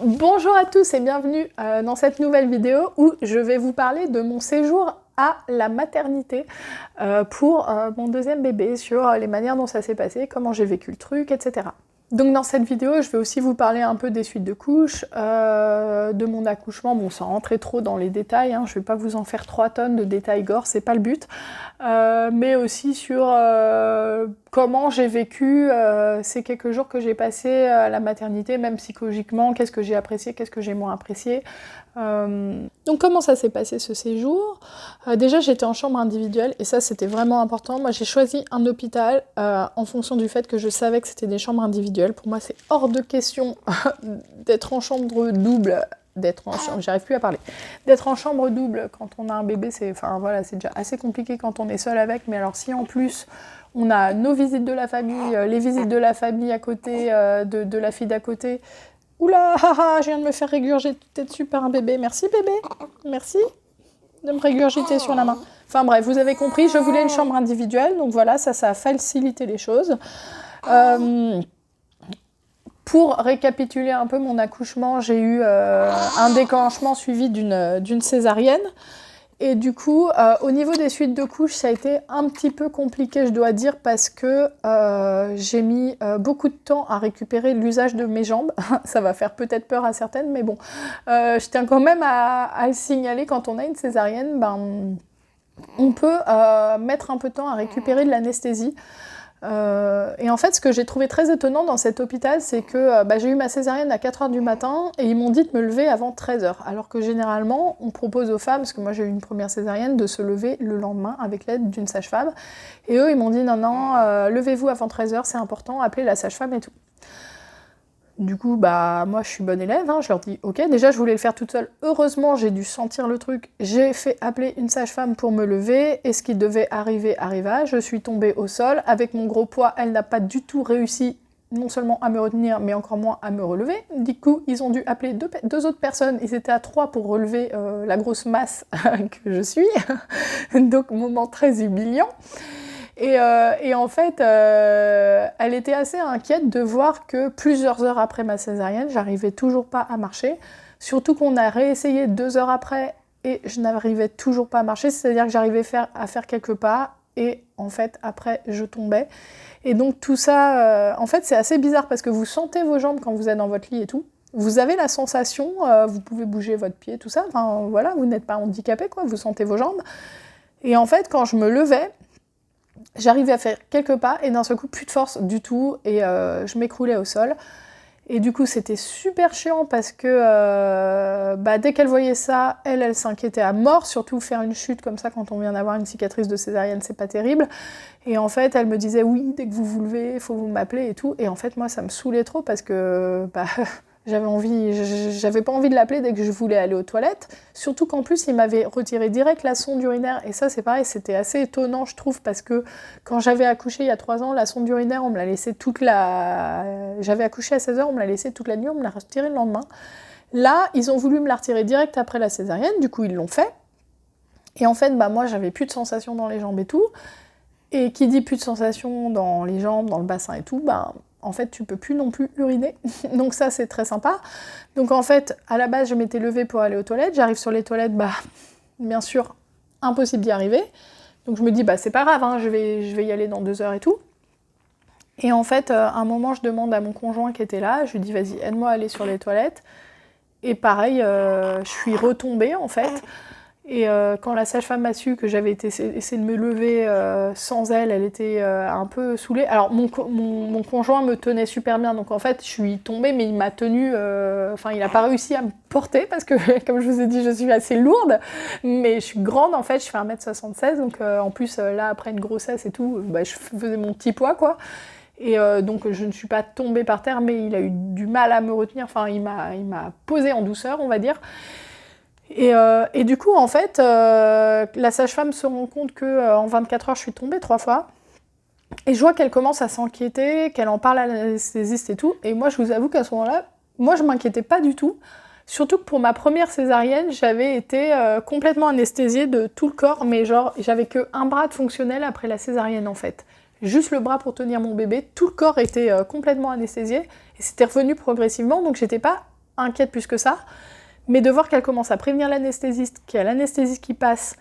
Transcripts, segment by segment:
Bonjour à tous et bienvenue dans cette nouvelle vidéo où je vais vous parler de mon séjour à la maternité pour mon deuxième bébé, sur les manières dont ça s'est passé, comment j'ai vécu le truc, etc. Donc dans cette vidéo, je vais aussi vous parler un peu des suites de couches, de mon accouchement, bon sans rentrer trop dans les détails, hein, je vais pas vous en faire 3 tonnes de détails gore, c'est pas le but, mais aussi sur comment j'ai vécu ces quelques jours que j'ai passés à la maternité, même psychologiquement, qu'est-ce que j'ai apprécié, qu'est-ce que j'ai moins apprécié. Donc comment ça s'est passé ce séjour? Déjà j'étais en chambre individuelle et ça c'était vraiment important. Moi j'ai choisi un hôpital en fonction du fait que je savais que c'était des chambres individuelles. Pour moi c'est hors de question d'être en chambre double, j'arrive plus à parler, d'être en chambre double quand on a un bébé, c'est déjà assez compliqué quand on est seul avec, mais alors si en plus on a nos visites de la famille, les visites de la famille à côté, de la fille d'à côté. Oula, haha, je viens de me faire régurgiter dessus par un bébé. Merci bébé, merci de me régurgiter sur la main. Enfin bref, vous avez compris, je voulais une chambre individuelle, donc voilà, ça a facilité les choses. Pour récapituler un peu mon accouchement, j'ai eu un déclenchement suivi d'une césarienne. Et du coup, au niveau des suites de couches, ça a été un petit peu compliqué, je dois dire, parce que j'ai mis beaucoup de temps à récupérer l'usage de mes jambes. Ça va faire peut-être peur à certaines, mais bon. Je tiens quand même à le signaler, quand on a une césarienne, on peut mettre un peu de temps à récupérer de l'anesthésie. Et en fait, ce que j'ai trouvé très étonnant dans cet hôpital, c'est que j'ai eu ma césarienne à 4h du matin et ils m'ont dit de me lever avant 13h. Alors que généralement, on propose aux femmes, parce que moi j'ai eu une première césarienne, de se lever le lendemain avec l'aide d'une sage-femme. Et eux, ils m'ont dit non, levez-vous avant 13h, c'est important, appelez la sage-femme et tout. Du coup, moi je suis bonne élève, hein, je leur dis ok, déjà je voulais le faire toute seule. Heureusement, j'ai dû sentir le truc, j'ai fait appeler une sage-femme pour me lever, et ce qui devait arriver arriva, je suis tombée au sol. Avec mon gros poids, elle n'a pas du tout réussi, non seulement à me retenir, mais encore moins à me relever. Du coup, ils ont dû appeler deux autres personnes, ils étaient à 3 pour relever la grosse masse que je suis. Donc, moment très humiliant. Et en fait, elle était assez inquiète de voir que plusieurs heures après ma césarienne, j'arrivais toujours pas à marcher. Surtout qu'on a réessayé 2 heures après et je n'arrivais toujours pas à marcher. C'est-à-dire que j'arrivais à faire quelques pas et en fait, après, je tombais. Et donc tout ça, en fait, c'est assez bizarre parce que vous sentez vos jambes quand vous êtes dans votre lit et tout. Vous avez la sensation, vous pouvez bouger votre pied, tout ça. Enfin, voilà, vous n'êtes pas handicapé, quoi. Vous sentez vos jambes. Et en fait, quand je me levais, j'arrivais à faire quelques pas et d'un seul coup, plus de force du tout et je m'écroulais au sol. Et du coup, c'était super chiant parce que dès qu'elle voyait ça, elle s'inquiétait à mort, surtout faire une chute comme ça quand on vient d'avoir une cicatrice de césarienne, c'est pas terrible. Et en fait, elle me disait oui, dès que vous vous levez, il faut vous m'appeler et tout. Et en fait, moi, ça me saoulait trop parce que j'avais pas envie de l'appeler dès que je voulais aller aux toilettes, surtout qu'en plus il m'avait retiré direct la sonde urinaire, et ça c'est pareil, c'était assez étonnant je trouve, parce que quand j'avais accouché il y a 3 ans, la sonde urinaire on me l'a laissée j'avais accouché à 16h, on me l'a laissée toute la nuit, on me l'a retirée le lendemain. Là, ils ont voulu me la retirer direct après la césarienne, du coup ils l'ont fait, et en fait moi j'avais plus de sensations dans les jambes et tout, et qui dit plus de sensations dans les jambes, dans le bassin et tout, en fait, tu peux plus non plus uriner. Donc ça, c'est très sympa. Donc en fait, à la base, je m'étais levée pour aller aux toilettes. J'arrive sur les toilettes, bien sûr, impossible d'y arriver. Donc je me dis, c'est pas grave, hein, je vais y aller dans 2 heures et tout. Et en fait, à un moment, je demande à mon conjoint qui était là, je lui dis, vas-y, aide-moi à aller sur les toilettes. Et pareil, je suis retombée, en fait. Et quand la sage-femme a su que j'avais essayé de me lever sans elle, elle était un peu saoulée. Alors mon conjoint me tenait super bien, donc en fait je suis tombée, mais il m'a tenue, il n'a pas réussi à me porter, parce que comme je vous ai dit, je suis assez lourde, mais je suis grande en fait, je fais 1m76, donc en plus là après une grossesse et tout, je faisais mon petit poids quoi. Et donc je ne suis pas tombée par terre, mais il a eu du mal à me retenir, il m'a posée en douceur on va dire. Et du coup, en fait, la sage-femme se rend compte qu'en 24 heures, je suis tombée 3 fois. Et je vois qu'elle commence à s'inquiéter, qu'elle en parle à l'anesthésiste et tout. Et moi, je vous avoue qu'à ce moment-là, moi, je m'inquiétais pas du tout. Surtout que pour ma première césarienne, j'avais été complètement anesthésiée de tout le corps. Mais genre, j'avais qu'un bras de fonctionnel après la césarienne, en fait. Juste le bras pour tenir mon bébé. Tout le corps était complètement anesthésié. Et c'était revenu progressivement, donc j'étais pas inquiète plus que ça. Mais de voir qu'elle commence à prévenir l'anesthésiste, qu'il y a l'anesthésiste qui passe,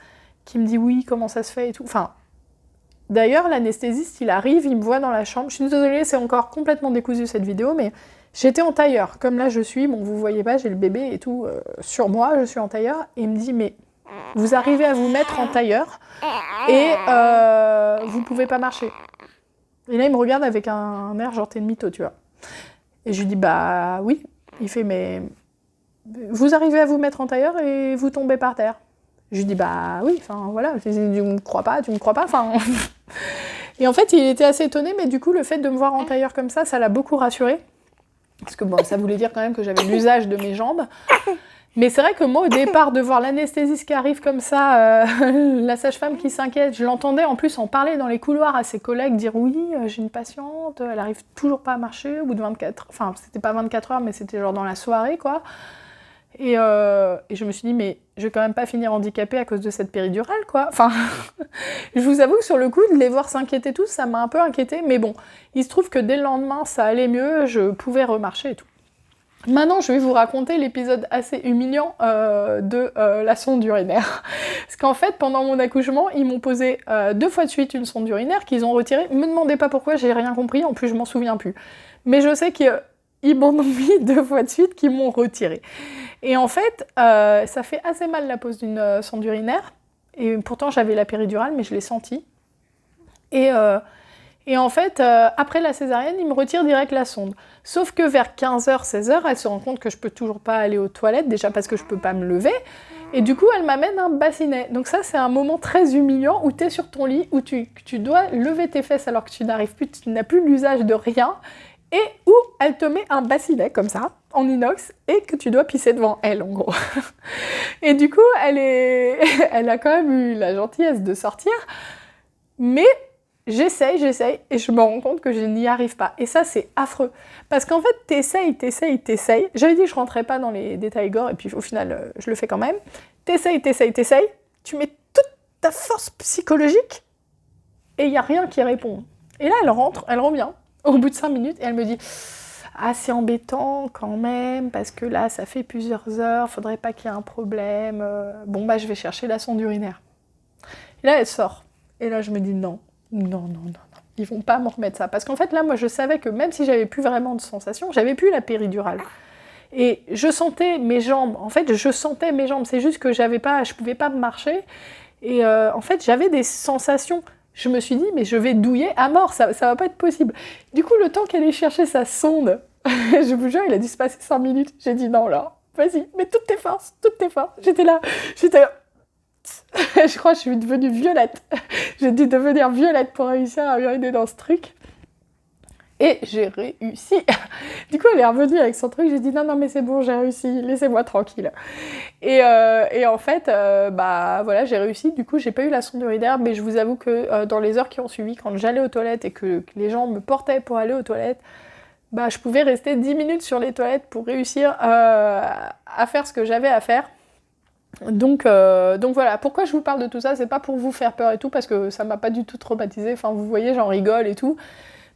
qui me dit oui, comment ça se fait et tout. Enfin, d'ailleurs, l'anesthésiste, il arrive, il me voit dans la chambre. Je suis désolée, c'est encore complètement décousu cette vidéo, mais j'étais en tailleur. Comme là, je suis, bon, vous voyez pas, j'ai le bébé et tout sur moi, je suis en tailleur. Et il me dit, mais vous arrivez à vous mettre en tailleur et vous pouvez pas marcher. Et là, il me regarde avec un air genre, t'es une mytho, tu vois. Et je lui dis, bah oui. Il fait, mais vous arrivez à vous mettre en tailleur et vous tombez par terre. Je lui dis, bah oui, enfin voilà, tu me crois pas, enfin... Et en fait, il était assez étonné, mais du coup, le fait de me voir en tailleur comme ça l'a beaucoup rassuré. Parce que bon, ça voulait dire quand même que j'avais l'usage de mes jambes. Mais c'est vrai que moi, au départ, de voir l'anesthésiste qui arrive comme ça, la sage-femme qui s'inquiète, je l'entendais en plus en parler dans les couloirs à ses collègues, dire oui, j'ai une patiente, elle arrive toujours pas à marcher au bout de 24... Enfin, c'était pas 24 heures, mais c'était genre dans la soirée, quoi. Et je me suis dit, mais je vais quand même pas finir handicapée à cause de cette péridurale, quoi. Enfin, je vous avoue que sur le coup, de les voir s'inquiéter tous, ça m'a un peu inquiétée. Mais bon, il se trouve que dès le lendemain, ça allait mieux, je pouvais remarcher et tout. Maintenant, je vais vous raconter l'épisode assez humiliant de la sonde urinaire. Parce qu'en fait, pendant mon accouchement, ils m'ont posé 2 fois de suite une sonde urinaire qu'ils ont retirée. Me demandez pas pourquoi, j'ai rien compris, en plus je m'en souviens plus. Mais je sais qu'ils m'en ont mis 2 fois de suite qu'ils m'ont retirée. Et en fait, ça fait assez mal la pose d'une sonde urinaire. Et pourtant, j'avais la péridurale, mais je l'ai sentie. Et en fait, après la césarienne, ils me retirent direct la sonde. Sauf que vers 15h, 16h, elle se rend compte que je peux toujours pas aller aux toilettes, déjà parce que je peux pas me lever. Et du coup, elle m'amène un bassinet. Donc ça, c'est un moment très humiliant où tu es sur ton lit, où tu dois lever tes fesses alors que tu n'arrives plus, tu n'as plus l'usage de rien. Et où elle te met un bassinet, comme ça, en inox, et que tu dois pisser devant elle, en gros. Et du coup, elle a quand même eu la gentillesse de sortir, mais j'essaye, et je me rends compte que je n'y arrive pas. Et ça, c'est affreux. Parce qu'en fait, t'essayes. J'avais dit que je rentrais pas dans les détails gore, et puis au final, je le fais quand même. T'essayes. Tu mets toute ta force psychologique, et il n'y a rien qui répond. Et là, elle rentre, elle revient. Au bout de 5 minutes, et elle me dit « Ah, c'est embêtant quand même, parce que là, ça fait plusieurs heures, faudrait pas qu'il y ait un problème. Bon, bah, je vais chercher la sonde urinaire. » Et là, elle sort. Et là, je me dis « Non, ils vont pas me remettre ça. » Parce qu'en fait, là, moi, je savais que même si j'avais plus vraiment de sensation, j'avais plus la péridurale. Et je sentais mes jambes. En fait, je sentais mes jambes. C'est juste que je pouvais pas marcher. Et en fait, j'avais des sensations. Je me suis dit, mais je vais douiller à mort, ça va pas être possible. Du coup, le temps qu'elle ait cherché sa sonde, je vous jure, il a dû se passer 5 minutes. J'ai dit, non, là, vas-y, mets toutes tes forces. J'étais là. Je crois que je suis devenue violette. J'ai dû devenir violette pour réussir à uriner dans ce truc. Et j'ai réussi. Du coup, elle est revenue avec son truc. J'ai dit non, mais c'est bon, j'ai réussi. Laissez-moi tranquille. Et en fait, bah voilà, j'ai réussi. Du coup, j'ai pas eu la sonde urinaire, mais je vous avoue que dans les heures qui ont suivi, quand j'allais aux toilettes et que les gens me portaient pour aller aux toilettes, bah je pouvais rester 10 minutes sur les toilettes pour réussir à faire ce que j'avais à faire. Donc voilà, pourquoi je vous parle de tout ça, c'est pas pour vous faire peur et tout, parce que ça m'a pas du tout traumatisée. Enfin, vous voyez, j'en rigole et tout.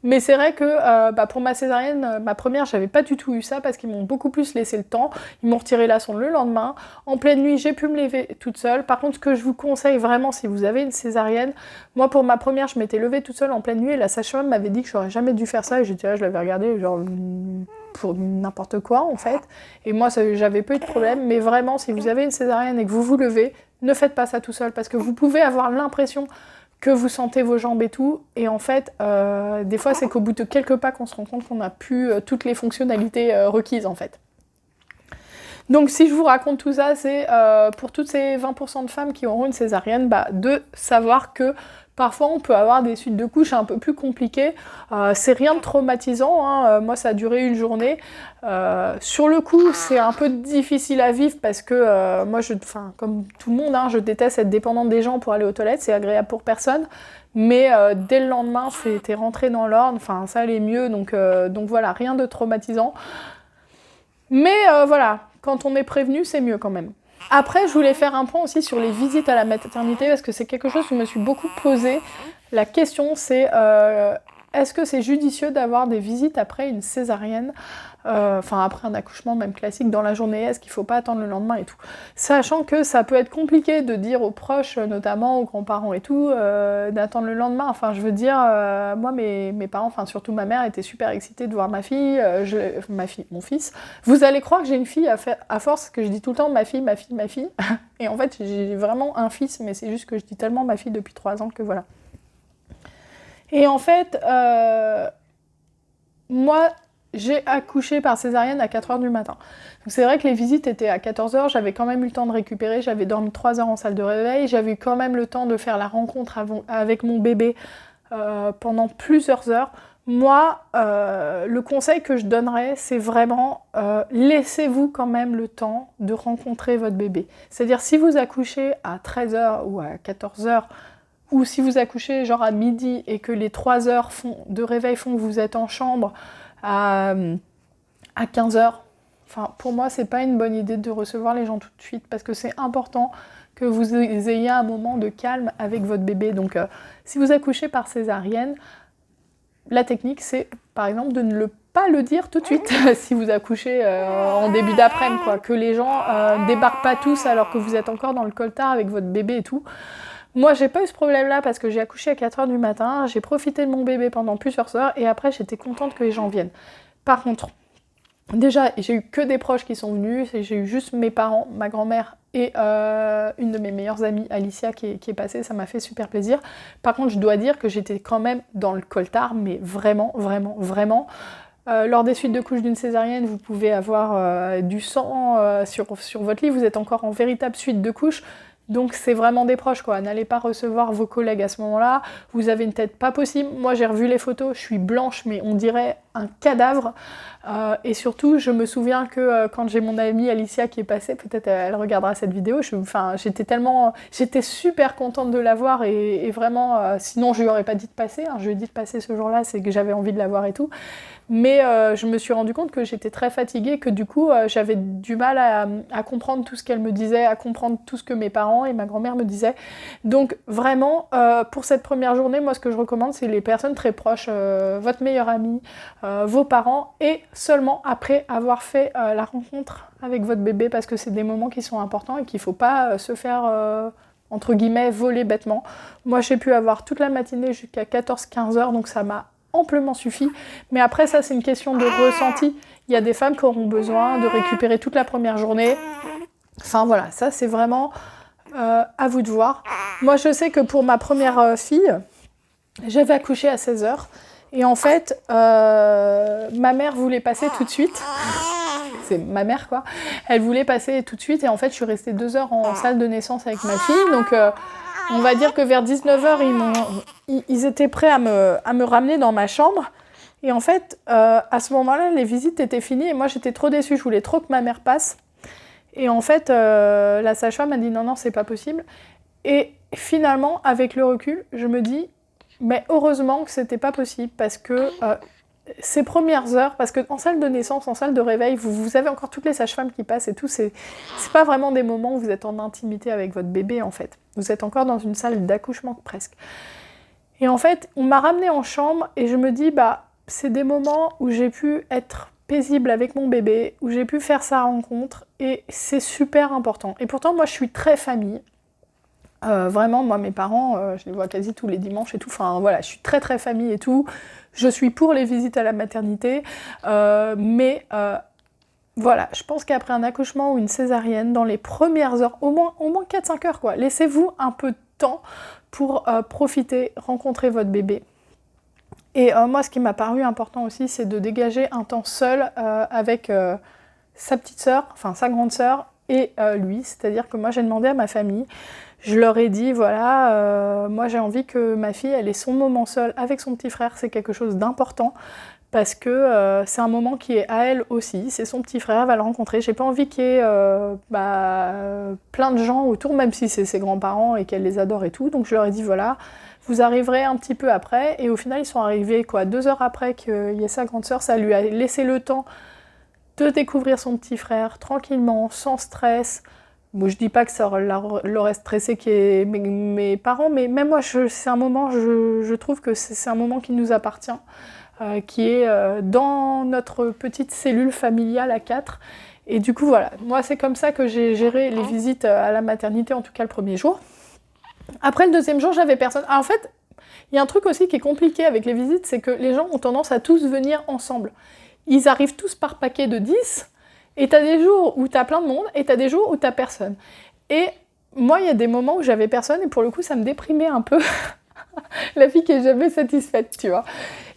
Mais c'est vrai que pour ma césarienne, ma première, j'avais pas du tout eu ça parce qu'ils m'ont beaucoup plus laissé le temps. Ils m'ont retiré la sonde le lendemain. En pleine nuit, j'ai pu me lever toute seule. Par contre, ce que je vous conseille vraiment, si vous avez une césarienne, moi pour ma première, je m'étais levée toute seule en pleine nuit et la sage-femme m'avait dit que j'aurais jamais dû faire ça. Et j'étais là, je l'avais regardé genre pour n'importe quoi en fait. Et moi, j'avais pas eu de problème. Mais vraiment, si vous avez une césarienne et que vous vous levez, ne faites pas ça tout seul parce que vous pouvez avoir l'impression que vous sentez vos jambes et tout, et en fait, des fois, c'est qu'au bout de quelques pas qu'on se rend compte qu'on n'a plus toutes les fonctionnalités requises, en fait. Donc, si je vous raconte tout ça, c'est pour toutes ces 20% de femmes qui auront une césarienne, de savoir que parfois, on peut avoir des suites de couches un peu plus compliquées. C'est rien de traumatisant, hein. Moi, ça a duré une journée. Sur le coup, c'est un peu difficile à vivre parce que moi, comme tout le monde, hein, je déteste être dépendante des gens pour aller aux toilettes. C'est agréable pour personne. Mais dès le lendemain, c'était rentré dans l'ordre. Enfin, ça allait mieux. Donc voilà, rien de traumatisant. Mais voilà, quand on est prévenu, c'est mieux quand même. Après, je voulais faire un point aussi sur les visites à la maternité, parce que c'est quelque chose que je me suis beaucoup posé. La question, c'est est-ce que c'est judicieux d'avoir des visites après une césarienne ? enfin après un accouchement même classique dans la journée, est-ce qu'il ne faut pas attendre le lendemain et tout. Sachant que ça peut être compliqué de dire aux proches, notamment aux grands-parents et tout, d'attendre le lendemain. Enfin je veux dire, moi mes parents, enfin surtout ma mère, étaient super excitée de voir ma fille, mon fils. Vous allez croire que j'ai une fille à force que je dis tout le temps ma fille, ma fille, ma fille. Et en fait j'ai vraiment un fils, mais c'est juste que je dis tellement ma fille depuis 3 ans que voilà. Et en fait, moi, j'ai accouché par césarienne à 4h du matin. Donc c'est vrai que les visites étaient à 14h, j'avais quand même eu le temps de récupérer, j'avais dormi 3 heures en salle de réveil, j'avais eu quand même le temps de faire la rencontre avec mon bébé pendant plusieurs heures. Moi, le conseil que je donnerais, c'est vraiment laissez-vous quand même le temps de rencontrer votre bébé. C'est-à-dire si vous accouchez à 13h ou à 14h, ou si vous accouchez genre à midi et que les 3 heures de réveil font que vous êtes en chambre à 15h, enfin, pour moi, c'est pas une bonne idée de recevoir les gens tout de suite parce que c'est important que vous ayez un moment de calme avec votre bébé. Donc, si vous accouchez par césarienne, la technique, c'est par exemple de ne pas le dire tout de suite si vous accouchez en début d'après-midi, quoi, que les gens débarquent pas tous alors que vous êtes encore dans le coltard avec votre bébé et tout. Moi, j'ai pas eu ce problème-là parce que j'ai accouché à 4h du matin, j'ai profité de mon bébé pendant plusieurs heures et après, j'étais contente que les gens viennent. Par contre, déjà, j'ai eu que des proches qui sont venus, j'ai eu juste mes parents, ma grand-mère et une de mes meilleures amies, Alicia, qui est passée, ça m'a fait super plaisir. Par contre, je dois dire que j'étais quand même dans le coltard, mais vraiment, vraiment, vraiment. Lors des suites de couches d'une césarienne, vous pouvez avoir du sang sur votre lit, vous êtes encore en véritable suite de couches. Donc c'est vraiment des proches, quoi. N'allez pas recevoir vos collègues à ce moment-là. Vous avez une tête pas possible. Moi j'ai revu les photos, je suis blanche, mais on dirait un cadavre. Et surtout, je me souviens que quand j'ai mon amie Alicia qui est passée, peut-être elle regardera cette vidéo, j'étais super contente de la voir et vraiment, sinon je lui aurais pas dit de passer. Hein. Je lui ai dit de passer ce jour-là, c'est que j'avais envie de la voir et tout. Mais je me suis rendu compte que j'étais très fatiguée, que du coup j'avais du mal à comprendre tout ce qu'elle me disait, à comprendre tout ce que mes parents et ma grand-mère me disaient. Donc vraiment, pour cette première journée, moi ce que je recommande, c'est les personnes très proches, votre meilleure amie, vos parents, et seulement après avoir fait la rencontre avec votre bébé, parce que c'est des moments qui sont importants et qu'il ne faut pas se faire, entre guillemets, voler bêtement. Moi j'ai pu avoir toute la matinée jusqu'à 14-15 heures, donc ça m'a amplement suffi, mais après ça c'est une question de ressenti. Il y a des femmes qui auront besoin de récupérer toute la première journée. Enfin voilà, ça c'est vraiment à vous de voir. Moi je sais que pour ma première fille, j'avais accouché à 16h et en fait ma mère voulait passer tout de suite. C'est ma mère quoi. Elle voulait passer tout de suite et en fait je suis restée 2 heures en salle de naissance avec ma fille, donc on va dire que vers 19h, ils étaient prêts à me ramener dans ma chambre. Et en fait, à ce moment-là, les visites étaient finies et moi, j'étais trop déçue. Je voulais trop que ma mère passe. Et en fait, la sage-femme m'a dit non, non, c'est pas possible. Et finalement, avec le recul, je me dis, mais heureusement que c'était pas possible parce que ces premières heures, parce qu'en salle de naissance, en salle de réveil, vous avez encore toutes les sages-femmes qui passent et tout, c'est pas vraiment des moments où vous êtes en intimité avec votre bébé en fait. Vous êtes encore dans une salle d'accouchement presque. Et en fait, on m'a ramenée en chambre et je me dis, bah, c'est des moments où j'ai pu être paisible avec mon bébé, où j'ai pu faire sa rencontre et c'est super important. Et pourtant, moi, je suis très famille. Vraiment, moi, mes parents, je les vois quasi tous les dimanches et tout. Enfin, voilà, je suis très, très famille et tout. Je suis pour les visites à la maternité. Mais voilà, je pense qu'après un accouchement ou une césarienne, dans les premières heures, au moins 4-5 heures, quoi, laissez-vous un peu de temps pour profiter, rencontrer votre bébé. Et moi, ce qui m'a paru important aussi, c'est de dégager un temps seul avec sa petite sœur, enfin sa grande sœur, et lui. C'est-à-dire que moi, j'ai demandé à ma famille, je leur ai dit, voilà, moi j'ai envie que ma fille, elle ait son moment seul avec son petit frère, c'est quelque chose d'important, parce que c'est un moment qui est à elle aussi, c'est son petit frère, elle va le rencontrer. J'ai pas envie qu'il y ait plein de gens autour, même si c'est ses grands-parents et qu'elle les adore et tout. Donc je leur ai dit, voilà, vous arriverez un petit peu après. Et au final, ils sont arrivés 2 heures après qu'il y ait sa grande sœur. Ça lui a laissé le temps de découvrir son petit frère tranquillement, sans stress. Bon, je dis pas que ça l'aurait stressé qu'il y ait mes parents, mais même moi, c'est un moment, je trouve que c'est un moment qui nous appartient. qui est dans notre petite cellule familiale à 4. Et du coup, voilà, moi c'est comme ça que j'ai géré les visites à la maternité, en tout cas le premier jour. Après le deuxième jour, j'avais personne. Ah, en fait, il y a un truc aussi qui est compliqué avec les visites, c'est que les gens ont tendance à tous venir ensemble. Ils arrivent tous par paquet de 10, et t'as des jours où t'as plein de monde, et t'as des jours où t'as personne. Et moi, il y a des moments où j'avais personne, et pour le coup, ça me déprimait un peu. La fille qui est jamais satisfaite, tu vois.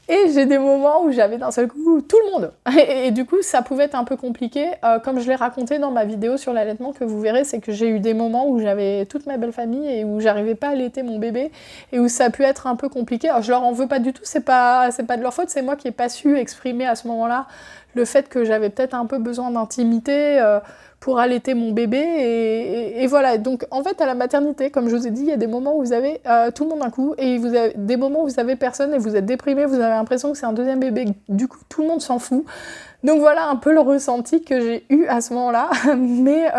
Et j'ai des moments où j'avais d'un seul coup tout le monde. Et du coup, ça pouvait être un peu compliqué. Comme je l'ai raconté dans ma vidéo sur l'allaitement, que vous verrez, c'est que j'ai eu des moments où j'avais toute ma belle famille et où j'arrivais pas à allaiter mon bébé et où ça a pu être un peu compliqué. Alors, je leur en veux pas du tout, c'est pas de leur faute, c'est moi qui ai pas su exprimer à ce moment-là le fait que j'avais peut-être un peu besoin d'intimité pour allaiter mon bébé et voilà. Donc en fait à la maternité, comme je vous ai dit, il y a des moments où vous avez tout le monde d'un coup et vous avez des moments où vous avez personne et vous êtes déprimé, vous avez l'impression que c'est un deuxième bébé, du coup tout le monde s'en fout. Donc voilà un peu le ressenti que j'ai eu à ce moment-là. Mais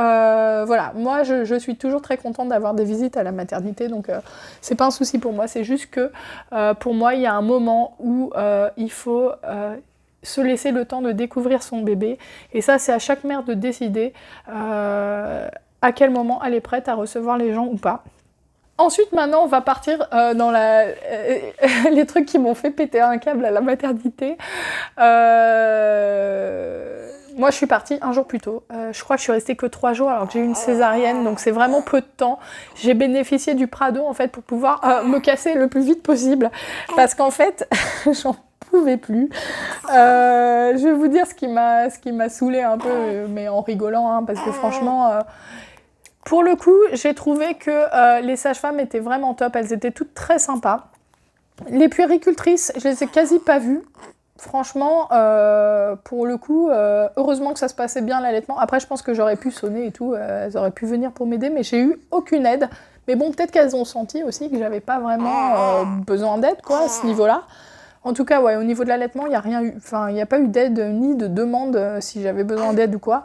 voilà, moi je suis toujours très contente d'avoir des visites à la maternité, donc c'est pas un souci pour moi, c'est juste que pour moi il y a un moment où il faut se laisser le temps de découvrir son bébé. Et ça, c'est à chaque mère de décider à quel moment elle est prête à recevoir les gens ou pas. Ensuite, maintenant, on va partir dans les trucs qui m'ont fait péter un câble à la maternité. Moi, je suis partie un jour plus tôt. Je crois que je suis restée que 3 jours alors que j'ai eu une césarienne, donc c'est vraiment peu de temps. J'ai bénéficié du Prado, en fait, pour pouvoir me casser le plus vite possible. Parce qu'en fait, j'en pouvais plus. Je vais vous dire ce qui m'a saoulée un peu, mais en rigolant, hein, parce que franchement, pour le coup, j'ai trouvé que les sages-femmes étaient vraiment top. Elles étaient toutes très sympas. Les puéricultrices, je les ai quasi pas vues. Franchement, pour le coup, heureusement que ça se passait bien l'allaitement. Après, je pense que j'aurais pu sonner et tout, elles auraient pu venir pour m'aider, mais j'ai eu aucune aide. Mais bon, peut-être qu'elles ont senti aussi que j'avais pas vraiment besoin d'aide, quoi, à ce niveau-là. En tout cas, ouais, au niveau de l'allaitement, il n'y a rien eu, enfin, il n'y a pas eu d'aide ni de demande si j'avais besoin d'aide ou quoi.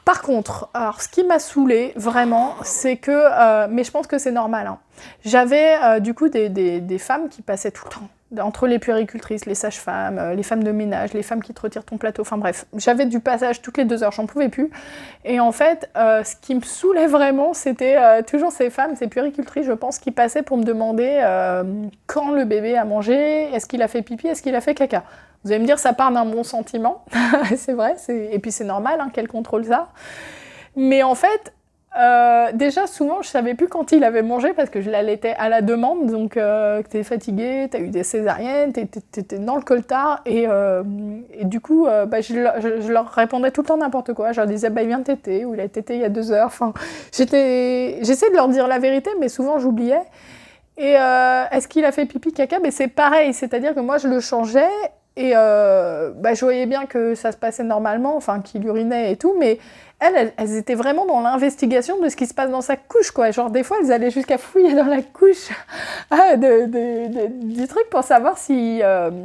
Par contre, alors ce qui m'a saoulée vraiment, c'est que, mais je pense que c'est normal, hein, j'avais du coup des femmes qui passaient tout le temps, entre les puéricultrices, les sages-femmes, les femmes de ménage, les femmes qui te retirent ton plateau, enfin bref, j'avais du passage toutes les 2 heures, j'en pouvais plus. Et en fait, ce qui me saoulait vraiment, c'était toujours ces femmes, ces puéricultrices, je pense, qui passaient pour me demander quand le bébé a mangé, est-ce qu'il a fait pipi, est-ce qu'il a fait caca. Vous allez me dire, ça part d'un bon sentiment, c'est vrai, et puis c'est normal hein, qu'elle contrôle ça. Mais en fait, déjà souvent je savais plus quand il avait mangé parce que je l'allaitais à la demande, donc t'es fatiguée, t'as eu des césariennes, t'étais dans le coltard et du coup je leur répondais tout le temps n'importe quoi. Je leur disais il vient de téter ou il a tété il y a 2 heures. Enfin, j'essaie de leur dire la vérité, mais souvent j'oubliais. Et est-ce qu'il a fait pipi caca? Mais c'est pareil, c'est-à-dire que moi je le changeais. Et je voyais bien que ça se passait normalement, enfin qu'il urinait et tout, mais elles étaient vraiment dans l'investigation de ce qui se passe dans sa couche, quoi. Genre des fois, elles allaient jusqu'à fouiller dans la couche du truc pour savoir si...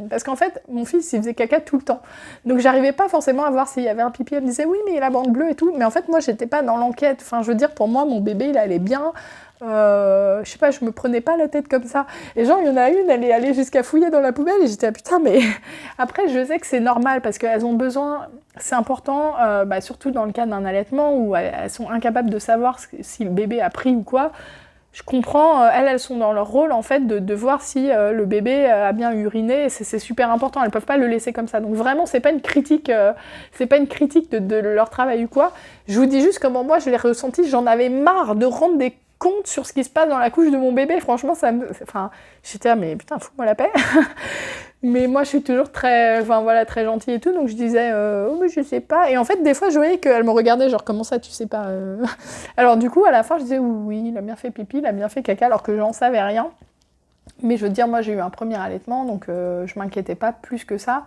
parce qu'en fait, mon fils, il faisait caca tout le temps. Donc j'arrivais pas forcément à voir s'il y avait un pipi. Elle me disait, oui, mais il a la bande bleue et tout. Mais en fait, moi, j'étais pas dans l'enquête. Enfin, je veux dire, pour moi, mon bébé, il allait bien. Je sais pas, je me prenais pas la tête comme ça. Et genre, il y en a une, elle est allée jusqu'à fouiller dans la poubelle et j'étais putain, mais après, je sais que c'est normal parce qu'elles ont besoin, c'est important, surtout dans le cas d'un allaitement où elles sont incapables de savoir si le bébé a pris ou quoi. Je comprends, elles sont dans leur rôle en fait de voir si le bébé a bien uriné, et c'est super important, elles peuvent pas le laisser comme ça. Donc vraiment, c'est pas une critique de leur travail ou quoi. Je vous dis juste comment moi je l'ai ressenti, j'en avais marre de rendre des compte sur ce qui se passe dans la couche de mon bébé. Franchement, j'étais là, mais putain, fous-moi la paix. Mais moi, je suis toujours très gentille et tout, donc je disais, oh, mais je sais pas. Et en fait, des fois, je voyais qu'elle me regardait, genre, comment ça, tu sais pas Alors, du coup, à la fin, je disais, oui, il a bien fait pipi, il a bien fait caca, alors que j'en savais rien. Mais je veux dire, moi, j'ai eu un premier allaitement, donc je m'inquiétais pas plus que ça.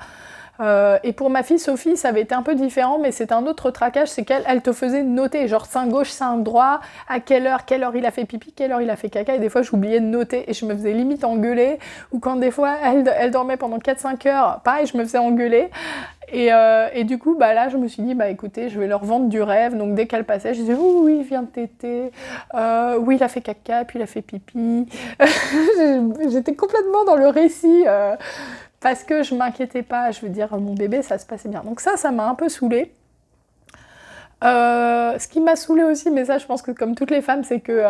Et pour ma fille Sophie, ça avait été un peu différent, mais c'est un autre traquage, c'est qu'elle te faisait noter, genre sein gauche, sein droit, à quelle heure il a fait pipi, quelle heure il a fait caca, et des fois j'oubliais de noter, et je me faisais limite engueuler, ou quand des fois elle dormait pendant 4-5 heures, pareil, je me faisais engueuler, et du coup, là, je me suis dit, écoutez, je vais leur vendre du rêve, donc dès qu'elle passait, je disais, oui, il vient de téter, oui, il a fait caca, puis il a fait pipi, j'étais complètement dans le récit, parce que je m'inquiétais pas, je veux dire, mon bébé, ça se passait bien. Donc ça m'a un peu saoulée. Ce qui m'a saoulée aussi, mais ça je pense que comme toutes les femmes, c'est que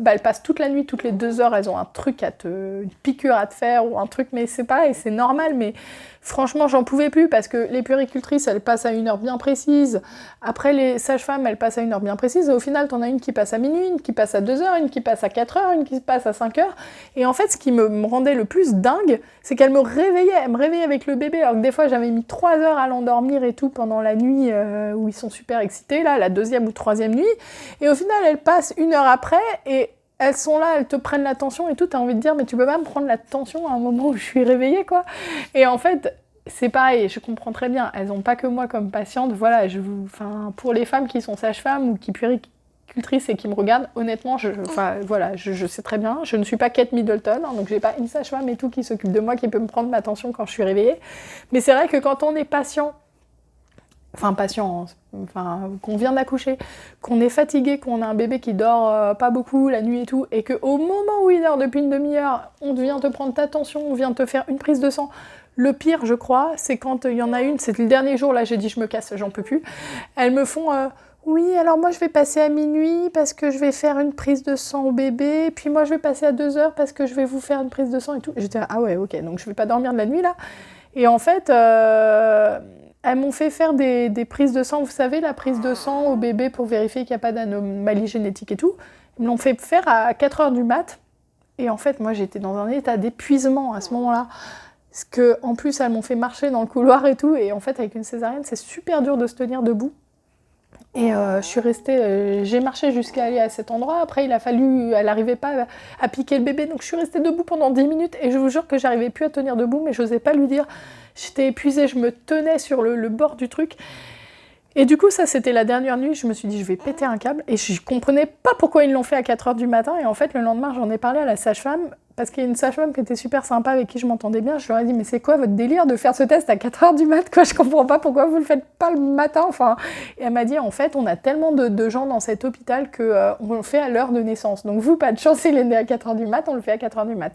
elles passent toute la nuit, toutes les 2 heures, elles ont un truc une piqûre à te faire ou un truc, mais c'est pareil, c'est normal, mais franchement j'en pouvais plus parce que les puéricultrices elles passent à une heure bien précise, après les sages-femmes elles passent à une heure bien précise, et au final t'en as une qui passe à minuit, une qui passe à 2 heures, une qui passe à 4 heures, une qui passe à 5 heures, et en fait ce qui me rendait le plus dingue, c'est qu'elle me réveillait, avec le bébé, alors que des fois j'avais mis 3 heures à l'endormir et tout pendant la nuit où ils sont super excités, là, la 2e ou 3e nuit, et au final elles passent 1 heure après, et elles sont là, elles te prennent l'attention et tout, t'as envie de dire mais tu peux pas me prendre l'attention à un moment où je suis réveillée, quoi. Et en fait, c'est pareil, je comprends très bien, elles n'ont pas que moi comme patiente, voilà, pour les femmes qui sont sages-femmes ou qui puéricultrices et qui me regardent, honnêtement, je sais très bien, je ne suis pas Kate Middleton, hein, donc j'ai pas une sage-femme et tout qui s'occupe de moi, qui peut me prendre ma attention quand je suis réveillée, mais c'est vrai que quand on est patient, qu'on vient d'accoucher, qu'on est fatigué, qu'on a un bébé qui dort pas beaucoup la nuit et tout, et qu'au moment où il dort depuis une demi-heure, on vient te prendre ta tension, on vient te faire une prise de sang. Le pire, je crois, c'est quand il y en a une, c'est le dernier jour, là j'ai dit je me casse, j'en peux plus. Elles me font oui, alors moi je vais passer à minuit parce que je vais faire une prise de sang au bébé, puis moi je vais passer à 2 heures parce que je vais vous faire une prise de sang et tout. J'étais ah ouais, ok, donc je vais pas dormir de la nuit là. Et en fait, elles m'ont fait faire des prises de sang, vous savez, la prise de sang au bébé pour vérifier qu'il n'y a pas d'anomalie génétique et tout. Ils me l'ont fait faire à 4 heures du mat. Et en fait, moi, j'étais dans un état d'épuisement à ce moment-là. Parce que, en plus, elles m'ont fait marcher dans le couloir et tout. Et en fait, avec une césarienne, c'est super dur de se tenir debout. Et je suis restée, j'ai marché jusqu'à aller à cet endroit. Après, elle n'arrivait pas à piquer le bébé. Donc, je suis restée debout pendant 10 minutes. Et je vous jure que j'arrivais plus à tenir debout, mais je n'osais pas lui dire. J'étais épuisée, je me tenais sur le bord du truc. Et du coup, ça, c'était la dernière nuit. Je me suis dit, je vais péter un câble. Et je comprenais pas pourquoi ils l'ont fait à 4 heures du matin. Et en fait, le lendemain, j'en ai parlé à la sage-femme. Parce qu'il y a une sage-femme qui était super sympa, avec qui je m'entendais bien. Je leur ai dit, mais c'est quoi votre délire de faire ce test à 4 heures du mat, quoi? Je comprends pas pourquoi vous le faites pas le matin. Enfin, et elle m'a dit, en fait, on a tellement de gens dans cet hôpital qu'on le fait à l'heure de naissance. Donc vous, pas de chance, il est né à 4 heures du mat, on le fait à 4 heures du mat.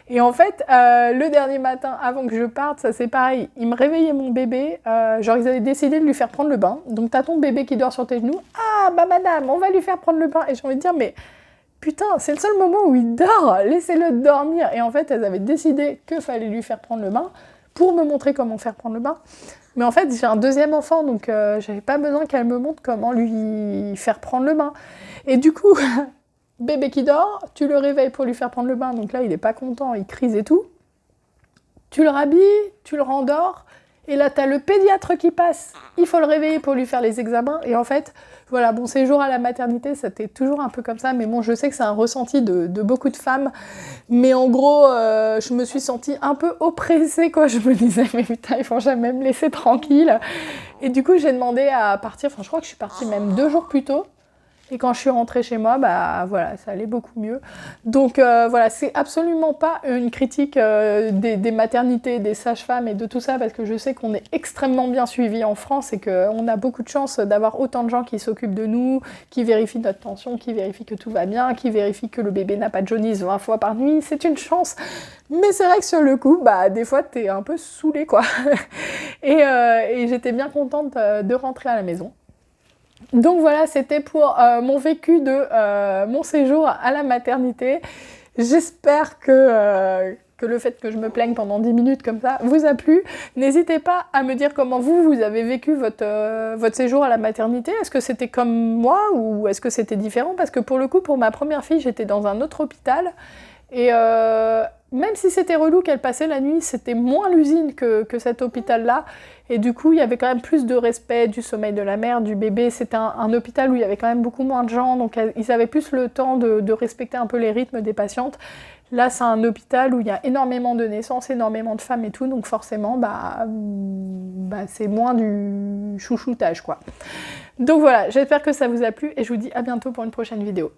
Et en fait, le dernier matin, avant que je parte, ça c'est pareil, ils me réveillaient mon bébé, genre ils avaient décidé de lui faire prendre le bain. Donc t'as ton bébé qui dort sur tes genoux, ah bah madame, on va lui faire prendre le bain. Et j'ai envie de dire, mais putain, c'est le seul moment où il dort, laissez-le dormir. Et en fait, elles avaient décidé qu'il fallait lui faire prendre le bain pour me montrer comment faire prendre le bain. Mais en fait, j'ai un 2e enfant, donc j'avais pas besoin qu'elle me montre comment lui faire prendre le bain. Et du coup... Bébé qui dort, tu le réveilles pour lui faire prendre le bain, donc là il est pas content, il crise et tout. Tu le rhabilles, tu le rendors, et là t'as le pédiatre qui passe, il faut le réveiller pour lui faire les examens, et en fait, voilà, bon, ces jours à la maternité, c'était toujours un peu comme ça, mais bon, je sais que c'est un ressenti de beaucoup de femmes, mais en gros, je me suis sentie un peu oppressée, quoi, je me disais, mais putain, ils vont jamais me laisser tranquille, et du coup j'ai demandé à partir, je crois que je suis partie même 2 jours plus tôt. Et quand je suis rentrée chez moi, bah voilà, ça allait beaucoup mieux. Donc voilà, c'est absolument pas une critique des maternités, des sages-femmes et de tout ça, parce que je sais qu'on est extrêmement bien suivis en France et qu'on a beaucoup de chance d'avoir autant de gens qui s'occupent de nous, qui vérifient notre tension, qui vérifient que tout va bien, qui vérifient que le bébé n'a pas de jaunisse 20 fois par nuit. C'est une chance. Mais c'est vrai que sur le coup, bah des fois, t'es un peu saoulée, quoi. Et j'étais bien contente de rentrer à la maison. Donc voilà, c'était pour mon vécu de mon séjour à la maternité. J'espère que le fait que je me plaigne pendant 10 minutes comme ça vous a plu. N'hésitez pas à me dire comment vous avez vécu votre séjour à la maternité. Est-ce que c'était comme moi ou est-ce que c'était différent? Parce que pour le coup, pour ma première fille, j'étais dans un autre hôpital. Et même si c'était relou qu'elle passait la nuit, c'était moins l'usine que cet hôpital-là. Et du coup, il y avait quand même plus de respect du sommeil de la mère, du bébé. C'était un hôpital où il y avait quand même beaucoup moins de gens, donc ils avaient plus le temps de respecter un peu les rythmes des patientes. Là, c'est un hôpital où il y a énormément de naissances, énormément de femmes et tout, donc forcément, c'est moins du chouchoutage, quoi. Donc voilà, j'espère que ça vous a plu et je vous dis à bientôt pour une prochaine vidéo.